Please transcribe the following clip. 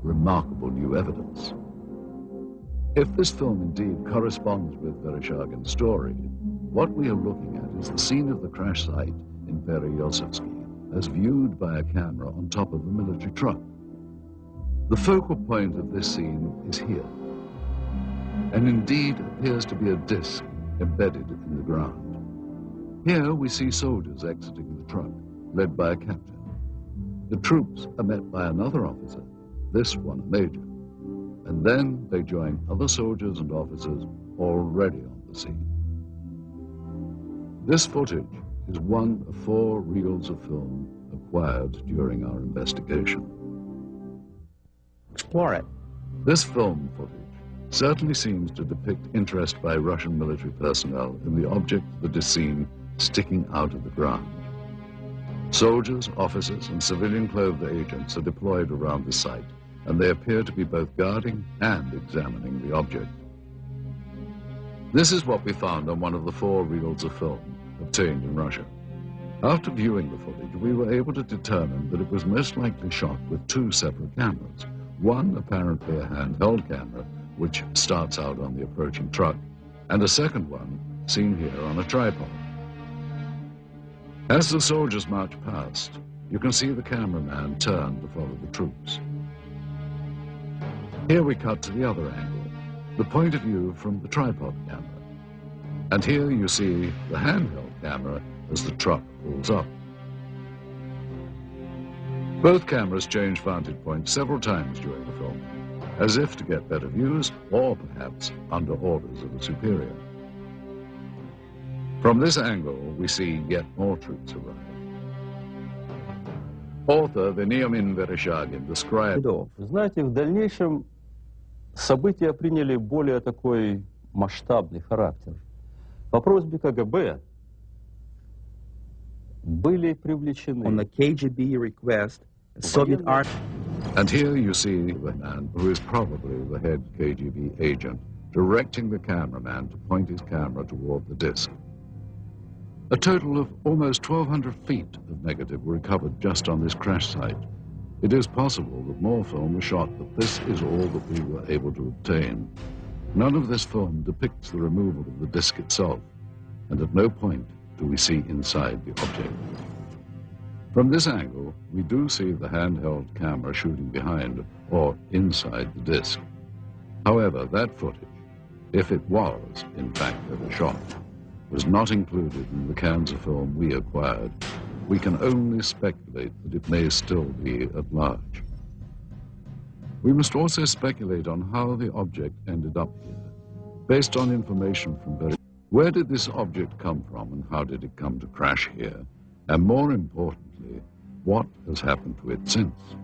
remarkable new evidence. If this film indeed corresponds with Vereshchagin's story, what we are looking at is the scene of the crash site in Pereosovsky as viewed by a camera on top of a military truck. The focal point of this scene is here, and indeed appears to be a disc embedded in the ground. Here we see soldiers exiting the truck, led by a captain. The troops are met by another officer, this one a major, and then they join other soldiers and officers already on the scene. This footage is one of 4 reels of film acquired during our investigation. Explore it. This film footage certainly seems to depict interest by Russian military personnel in the object that is seen sticking out of the ground. Soldiers, officers, and civilian-clothed agents are deployed around the site, and they appear to be both guarding and examining the object. This is what we found on one of the 4 reels of film obtained in Russia. After viewing the footage, we were able to determine that it was most likely shot with 2 separate cameras. One apparently a handheld camera, which starts out on the approaching truck, and a second one seen here on a tripod. As the soldiers march past, you can see the cameraman turn to follow the troops. Here we cut to the other angle, the point of view from the tripod camera. And here you see the handheld camera as the truck pulls up. Both cameras change vantage points several times during the film, as if to get better views or perhaps under orders of a superior. From this angle, we see yet more troops arrive. Author Veniamin Vereshchagin described... Вы знаете, в дальнейшем события приняли более такой масштабный характер. По просьбе КГБ были привлечены... On the KGB request, the Soviet army... And here you see the man who is probably the head KGB agent directing the cameraman to point his camera toward the disc. A total of almost 1,200 feet of negative were recovered just on this crash site. It is possible that more film was shot, but this is all that we were able to obtain. None of this film depicts the removal of the disc itself, and at no point do we see inside the object. From this angle, we do see the handheld camera shooting behind or inside the disc. However, that footage, if it was in fact ever shot, was not included in the cans of film we acquired. We can only speculate that it may still be at large. We must also speculate on how the object ended up here, based on information from where did this object come from and how did it come to crash here? And more importantly, what has happened to it since?